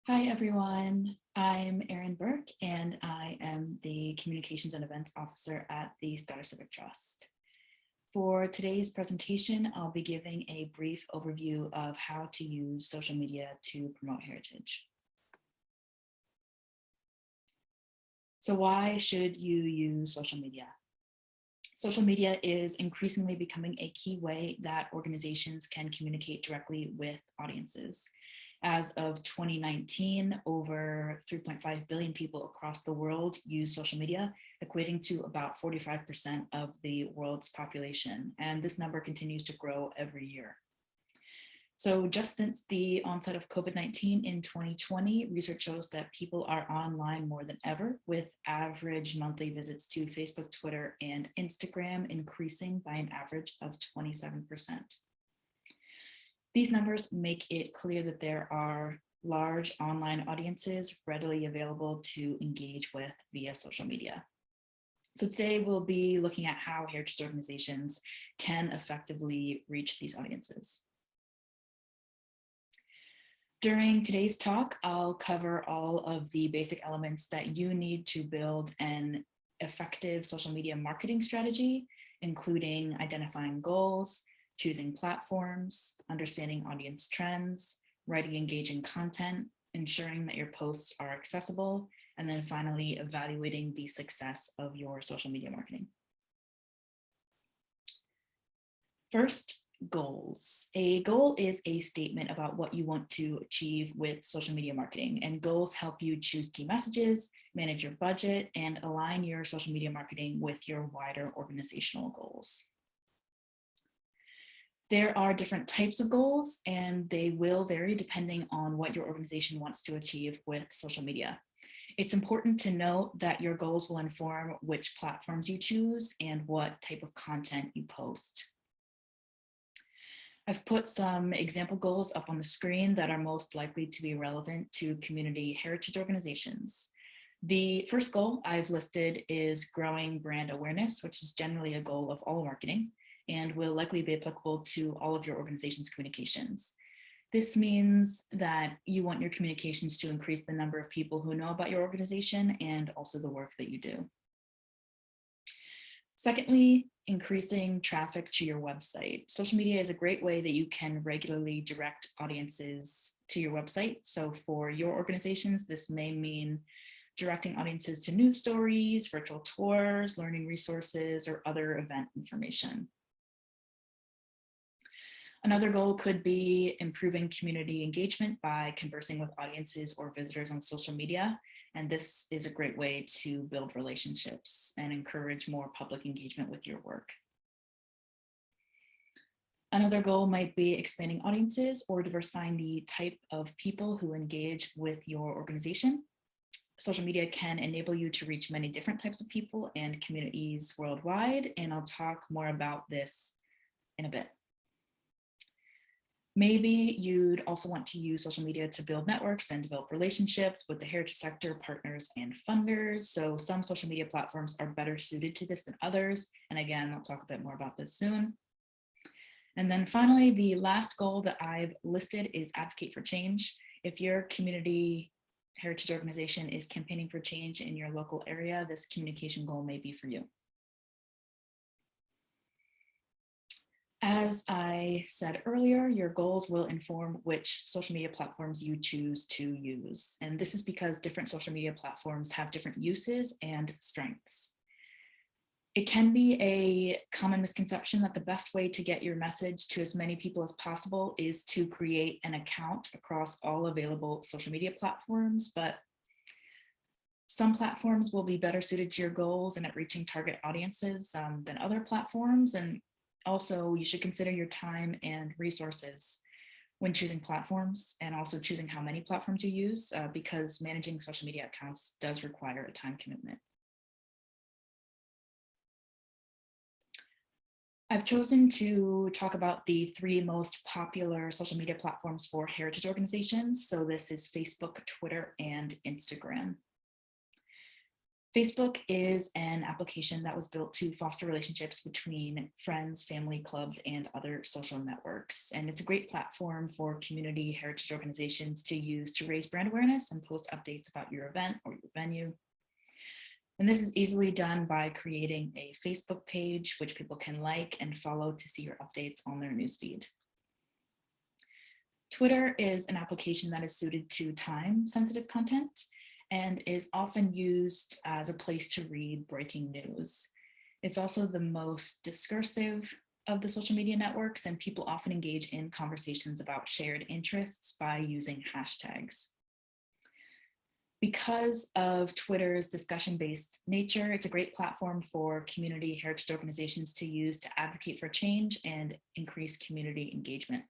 Hi, everyone. I'm Erin Burke, and I am the Communications and Events Officer at the Scottish Civic Trust. For today's presentation, I'll be giving a brief overview of how to use social media to promote heritage. So why should you use social media? Social media is increasingly becoming a key way that organizations can communicate directly with audiences. As of 2019, over 3.5 billion people across the world use social media, equating to about 45% of the world's population. And this number continues to grow every year. So just since the onset of COVID-19 in 2020, research shows that people are online more than ever, with average monthly visits to Facebook, Twitter, and Instagram increasing by an average of 27%. These numbers make it clear that there are large online audiences readily available to engage with via social media. So today we'll be looking at how heritage organizations can effectively reach these audiences. During today's talk, I'll cover all of the basic elements that you need to build an effective social media marketing strategy, including identifying goals, choosing platforms, understanding audience trends, writing engaging content, ensuring that your posts are accessible, and then finally evaluating the success of your social media marketing. First, goals. A goal is a statement about what you want to achieve with social media marketing, and goals help you choose key messages, manage your budget, and align your social media marketing with your wider organizational goals. There are different types of goals, and they will vary depending on what your organization wants to achieve with social media. It's important to note that your goals will inform which platforms you choose and what type of content you post. I've put some example goals up on the screen that are most likely to be relevant to community heritage organizations. The first goal I've listed is growing brand awareness, which is generally a goal of all marketing and will likely be applicable to all of your organization's communications. This means that you want your communications to increase the number of people who know about your organization and also the work that you do. Secondly, increasing traffic to your website. Social media is a great way that you can regularly direct audiences to your website. So for your organizations, this may mean directing audiences to news stories, virtual tours, learning resources, or other event information. Another goal could be improving community engagement by conversing with audiences or visitors on social media. And this is a great way to build relationships and encourage more public engagement with your work. Another goal might be expanding audiences or diversifying the type of people who engage with your organization. Social media can enable you to reach many different types of people and communities worldwide, and I'll talk more about this in a bit. Maybe you'd also want to use social media to build networks and develop relationships with the heritage sector partners and funders. So some social media platforms are better suited to this than others. And again, I'll talk a bit more about this soon. And then finally, the last goal that I've listed is advocate for change. If your community heritage organization is campaigning for change in your local area, this communication goal may be for you. As I said earlier, your goals will inform which social media platforms you choose to use. And this is because different social media platforms have different uses and strengths. It can be a common misconception that the best way to get your message to as many people as possible is to create an account across all available social media platforms, but some platforms will be better suited to your goals and at reaching target audiences than other platforms. And also, you should consider your time and resources when choosing platforms and also choosing how many platforms you use because managing social media accounts does require a time commitment. I've chosen to talk about the three most popular social media platforms for heritage organizations. So this is Facebook, Twitter, and Instagram. Facebook is an application that was built to foster relationships between friends, family, clubs, and other social networks. And it's a great platform for community heritage organizations to use to raise brand awareness and post updates about your event or your venue. And this is easily done by creating a Facebook page, which people can like and follow to see your updates on their newsfeed. Twitter is an application that is suited to time-sensitive content and is often used as a place to read breaking news. It's also the most discursive of the social media networks, and people often engage in conversations about shared interests by using hashtags. Because of Twitter's discussion-based nature, it's a great platform for community heritage organizations to use to advocate for change and increase community engagement.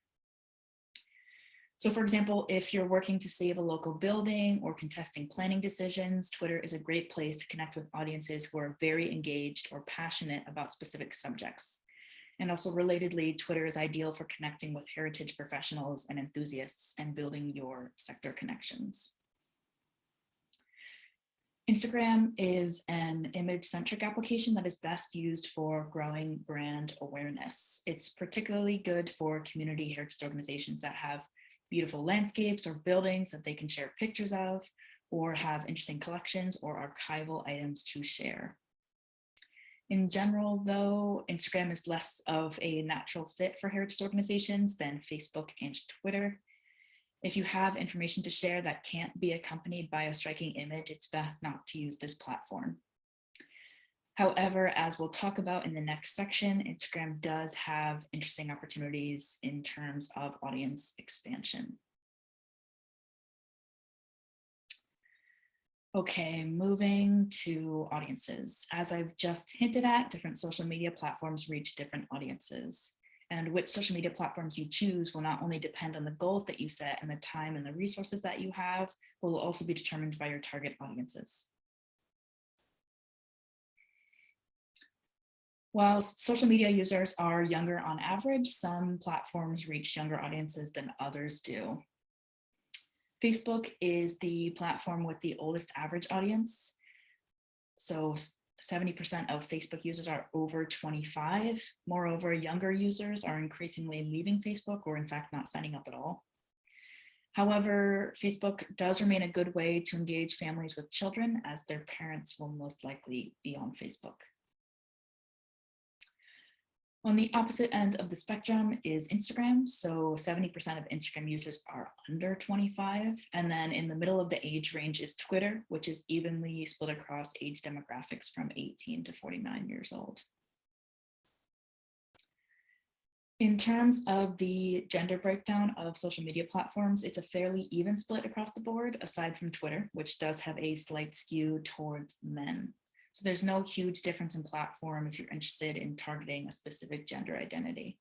So for example, if you're working to save a local building or contesting planning decisions, Twitter is a great place to connect with audiences who are very engaged or passionate about specific subjects. And also relatedly, Twitter is ideal for connecting with heritage professionals and enthusiasts and building your sector connections. Instagram is an image-centric application that is best used for growing brand awareness. It's particularly good for community heritage organizations that have beautiful landscapes or buildings that they can share pictures of, or have interesting collections or archival items to share. In general, though, Instagram is less of a natural fit for heritage organizations than Facebook and Twitter. If you have information to share that can't be accompanied by a striking image, it's best not to use this platform. However, as we'll talk about in the next section, Instagram does have interesting opportunities in terms of audience expansion. Okay, moving to audiences. As I've just hinted at, different social media platforms reach different audiences. And which social media platforms you choose will not only depend on the goals that you set and the time and the resources that you have, but will also be determined by your target audiences. While social media users are younger on average, some platforms reach younger audiences than others do. Facebook is the platform with the oldest average audience. So 70% of Facebook users are over 25. Moreover, younger users are increasingly leaving Facebook or in fact not signing up at all. However, Facebook does remain a good way to engage families with children, as their parents will most likely be on Facebook. On the opposite end of the spectrum is Instagram. So 70% of Instagram users are under 25. And then in the middle of the age range is Twitter, which is evenly split across age demographics from 18 to 49 years old. In terms of the gender breakdown of social media platforms, it's a fairly even split across the board, aside from Twitter, which does have a slight skew towards men. So there's no huge difference in platform if you're interested in targeting a specific gender identity.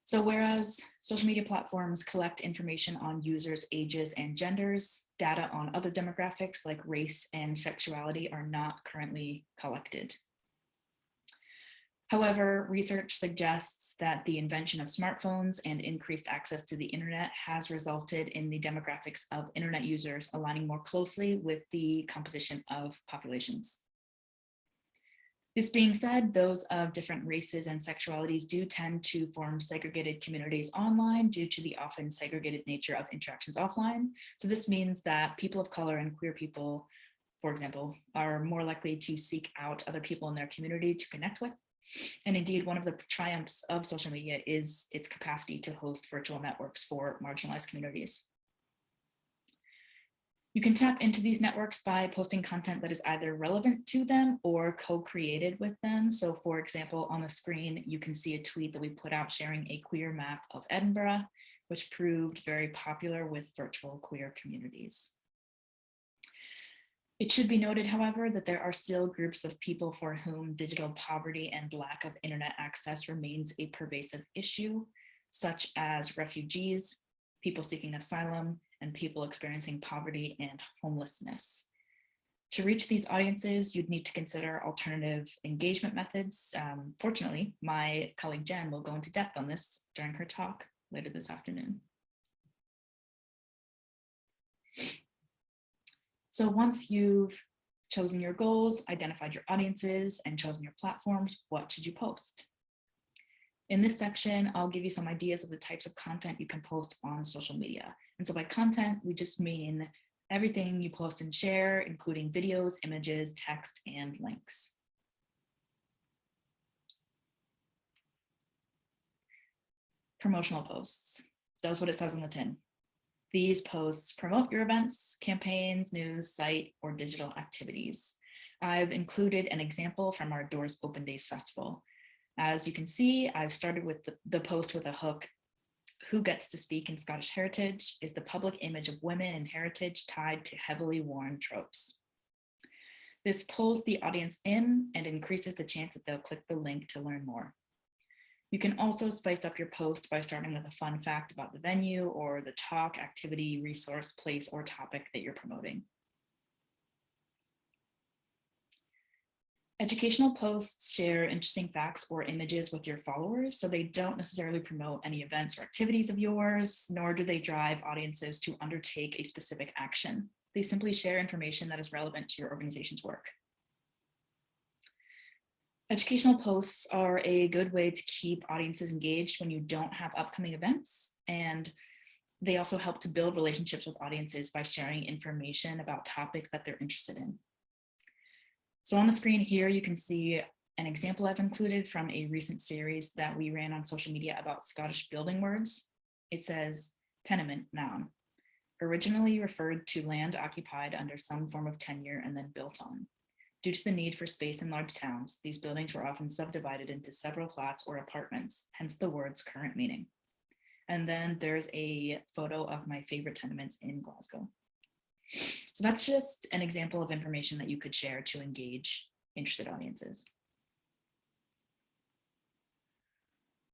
So whereas social media platforms collect information on users' ages and genders, data on other demographics like race and sexuality are not currently collected. However, research suggests that the invention of smartphones and increased access to the internet has resulted in the demographics of internet users aligning more closely with the composition of populations. This being said, those of different races and sexualities do tend to form segregated communities online due to the often segregated nature of interactions offline. So this means that people of color and queer people, for example, are more likely to seek out other people in their community to connect with. And indeed, one of the triumphs of social media is its capacity to host virtual networks for marginalized communities. You can tap into these networks by posting content that is either relevant to them or co-created with them. So for example, on the screen, you can see a tweet that we put out sharing a queer map of Edinburgh, which proved very popular with virtual queer communities. It should be noted, however, that there are still groups of people for whom digital poverty and lack of internet access remains a pervasive issue, such as refugees, people seeking asylum, and people experiencing poverty and homelessness. To reach these audiences, you'd need to consider alternative engagement methods. Fortunately, my colleague Jen will go into depth on this during her talk later this afternoon. So once you've chosen your goals, identified your audiences, and chosen your platforms, what should you post? In this section, I'll give you some ideas of the types of content you can post on social media. And so by content, we just mean everything you post and share, including videos, images, text, and links. Promotional posts. Does what it says on the tin. These posts promote your events, campaigns, news, site, or digital activities. I've included an example from our Doors Open Days Festival. As you can see, I've started with the post with a hook. Who gets to speak in Scottish heritage is the public image of women in heritage tied to heavily worn tropes. This pulls the audience in and increases the chance that they'll click the link to learn more. You can also spice up your post by starting with a fun fact about the venue or the talk, activity, resource, place, or topic that you're promoting. Educational posts share interesting facts or images with your followers, so they don't necessarily promote any events or activities of yours, nor do they drive audiences to undertake a specific action. They simply share information that is relevant to your organization's work. Educational posts are a good way to keep audiences engaged when you don't have upcoming events, and they also help to build relationships with audiences by sharing information about topics that they're interested in. So on the screen here, you can see an example I've included from a recent series that we ran on social media about Scottish building words. It says, tenement, noun, originally referred to land occupied under some form of tenure and then built on. Due to the need for space in large towns, these buildings were often subdivided into several flats or apartments, hence the word's current meaning. And then there's a photo of my favorite tenements in Glasgow. So that's just an example of information that you could share to engage interested audiences.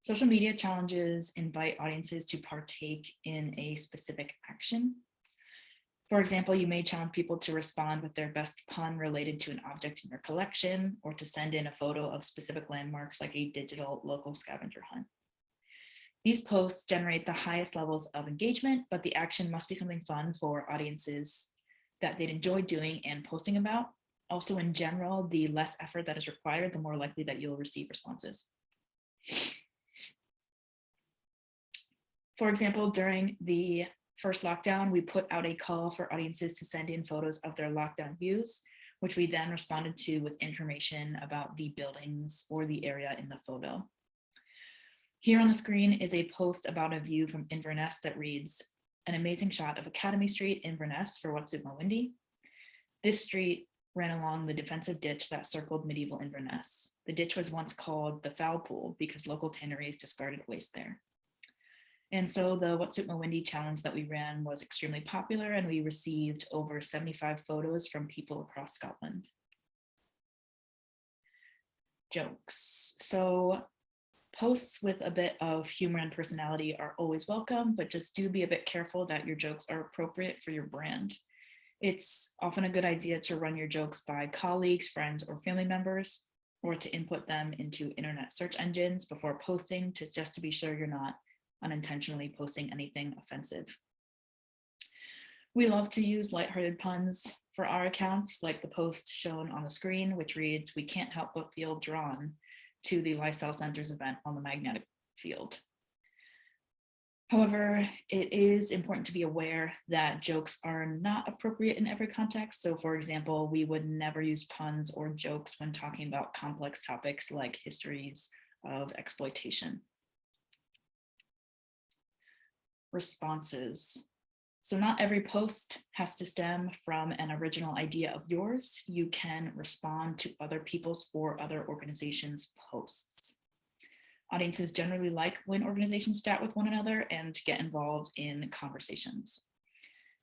Social media challenges invite audiences to partake in a specific action. For example, you may challenge people to respond with their best pun related to an object in your collection, or to send in a photo of specific landmarks like a digital local scavenger hunt. These posts generate the highest levels of engagement, but the action must be something fun for audiences that they'd enjoy doing and posting about. Also, in general, the less effort that is required, the more likely that you'll receive responses. For example, during the first lockdown, we put out a call for audiences to send in photos of their lockdown views, which we then responded to with information about the buildings or the area in the photo. Here on the screen is a post about a view from Inverness that reads, an amazing shot of Academy Street, Inverness for Whatsuit Mawindi. This street ran along the defensive ditch that circled medieval Inverness. The ditch was once called the Foul Pool because local tanneries discarded waste there. And so the Whatsuit Mawindi challenge that we ran was extremely popular, and we received over 75 photos from people across Scotland. Jokes. So posts with a bit of humor and personality are always welcome, but just do be a bit careful that your jokes are appropriate for your brand. It's often a good idea to run your jokes by colleagues, friends, or family members, or to input them into internet search engines before posting, just to be sure you're not unintentionally posting anything offensive. We love to use lighthearted puns for our accounts, like the post shown on the screen, which reads, we can't help but feel drawn to the Lysell Center's event on the magnetic field. However, it is important to be aware that jokes are not appropriate in every context. So for example, we would never use puns or jokes when talking about complex topics like histories of exploitation. Responses. So not every post has to stem from an original idea of yours. You can respond to other people's or other organizations' posts. Audiences generally like when organizations chat with one another and get involved in conversations.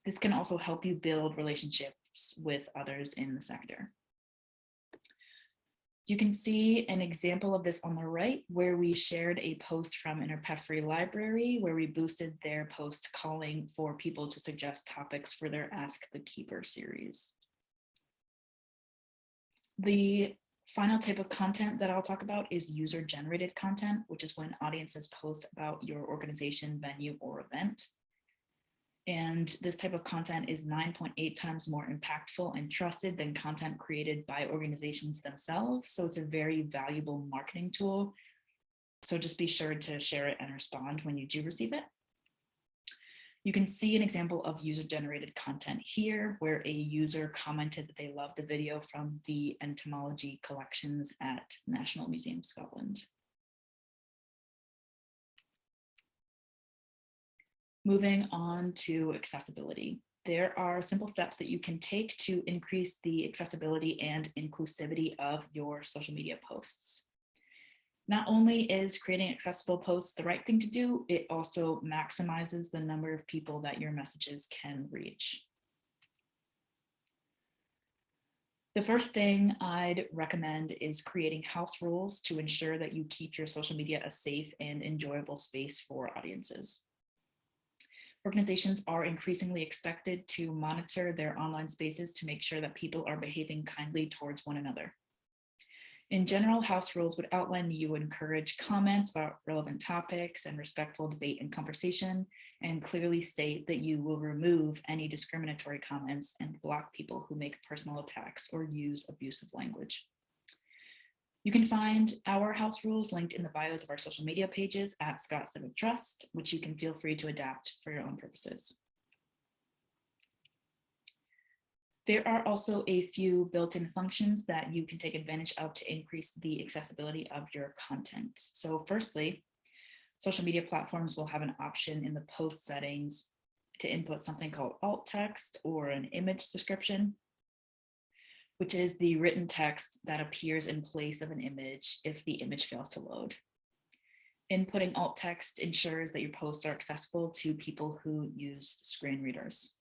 This can also help you build relationships with others in the sector. You can see an example of this on the right, where we shared a post from Interpef Free Library, where we boosted their post calling for people to suggest topics for their Ask the Keeper series. The final type of content that I'll talk about is user-generated content, which is when audiences post about your organization, venue, or event. And this type of content is 9.8 times more impactful and trusted than content created by organizations themselves. So it's a very valuable marketing tool. So just be sure to share it and respond when you do receive it. You can see an example of user-generated content here, where a user commented that they loved the video from the entomology collections at National Museum Scotland. Moving on to accessibility. There are simple steps that you can take to increase the accessibility and inclusivity of your social media posts. Not only is creating accessible posts the right thing to do, it also maximizes the number of people that your messages can reach. The first thing I'd recommend is creating house rules to ensure that you keep your social media a safe and enjoyable space for audiences. Organizations are increasingly expected to monitor their online spaces to make sure that people are behaving kindly towards one another. In general, house rules would outline that you encourage comments about relevant topics and respectful debate and conversation, and clearly state that you will remove any discriminatory comments and block people who make personal attacks or use abusive language. You can find our house rules linked in the bios of our social media pages at Scottish Civic Trust, which you can feel free to adapt for your own purposes. There are also a few built-in functions that you can take advantage of to increase the accessibility of your content. So firstly, social media platforms will have an option in the post settings to input something called alt text or an image description, which is the written text that appears in place of an image if the image fails to load. Inputting alt text ensures that your posts are accessible to people who use screen readers.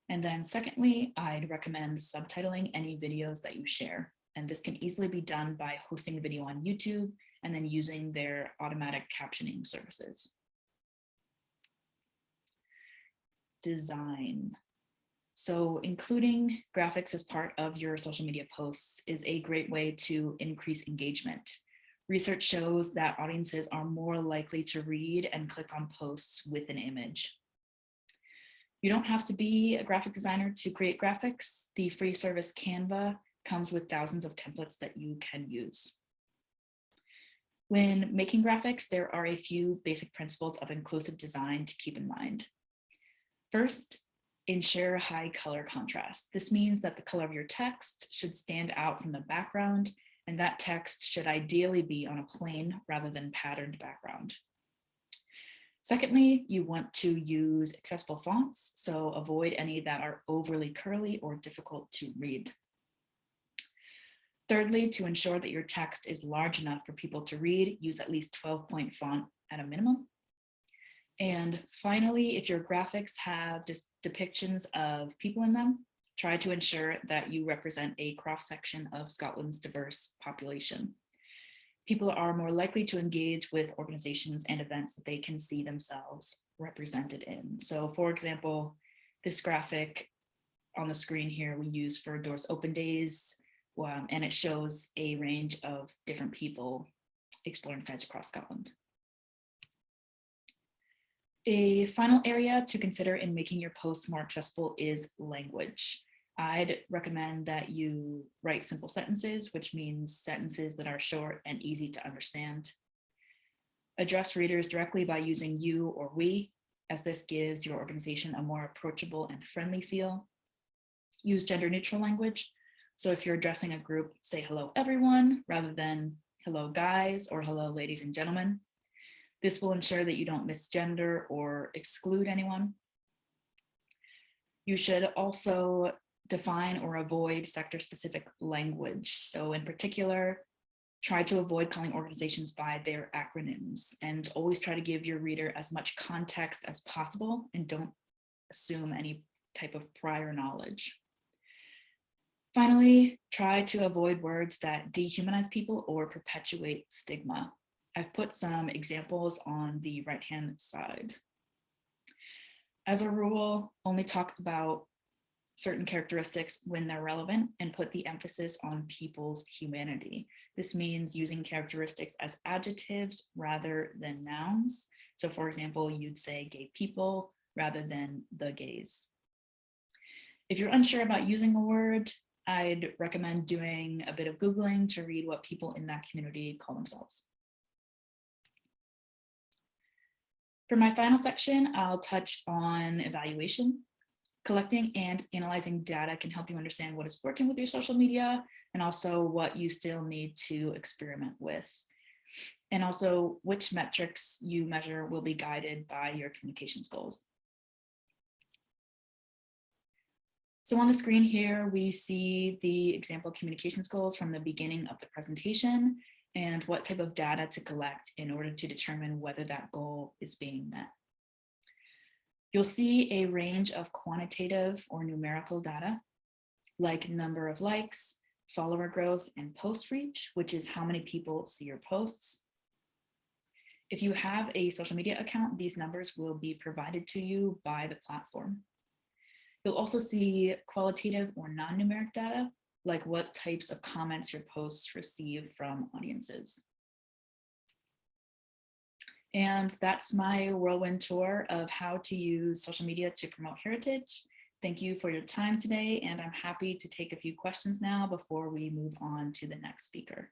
And then secondly, I'd recommend subtitling any videos that you share. And this can easily be done by hosting the video on YouTube and then using their automatic captioning services. Design. So including graphics as part of your social media posts is a great way to increase engagement. Research shows that audiences are more likely to read and click on posts with an image. You don't have to be a graphic designer to create graphics. The free service Canva comes with thousands of templates that you can use. When making graphics, there are a few basic principles of inclusive design to keep in mind. First, ensure high color contrast. This means that the color of your text should stand out from the background, and that text should ideally be on a plain rather than patterned background. Secondly, you want to use accessible fonts, so avoid any that are overly curly or difficult to read. Thirdly, to ensure that your text is large enough for people to read, use at least 12-point font at a minimum. And finally, if your graphics have just depictions of people in them, try to ensure that you represent a cross-section of Scotland's diverse population. People are more likely to engage with organizations and events that they can see themselves represented in. So for example, this graphic on the screen here we use for Doors Open Days, and it shows a range of different people exploring sites across Scotland. A final area to consider in making your posts more accessible is language. I'd recommend that you write simple sentences, which means sentences that are short and easy to understand. Address readers directly by using you or we, as this gives your organization a more approachable and friendly feel. Use gender neutral language. So if you're addressing a group, say hello everyone, rather than hello guys or hello ladies and gentlemen. This will ensure that you don't misgender or exclude anyone. You should also define or avoid sector-specific language. So in particular, try to avoid calling organizations by their acronyms and always try to give your reader as much context as possible and don't assume any type of prior knowledge. Finally, try to avoid words that dehumanize people or perpetuate stigma. I've put some examples on the right-hand side. As a rule, only talk about certain characteristics when they're relevant and put the emphasis on people's humanity. This means using characteristics as adjectives rather than nouns. So for example, you'd say gay people rather than the gaze. If you're unsure about using a word, I'd recommend doing a bit of Googling to read what people in that community call themselves. For my final section, I'll touch on evaluation. Collecting and analyzing data can help you understand what is working with your social media and also what you still need to experiment with. And also which metrics you measure will be guided by your communications goals. So on the screen here, we see the example communications goals from the beginning of the presentation and what type of data to collect in order to determine whether that goal is being met. You'll see a range of quantitative or numerical data, like number of likes, follower growth, and post reach, which is how many people see your posts. If you have a social media account, these numbers will be provided to you by the platform. You'll also see qualitative or non-numeric data, like what types of comments your posts receive from audiences. And that's my whirlwind tour of how to use social media to promote heritage. Thank you for your time today, and I'm happy to take a few questions now before we move on to the next speaker.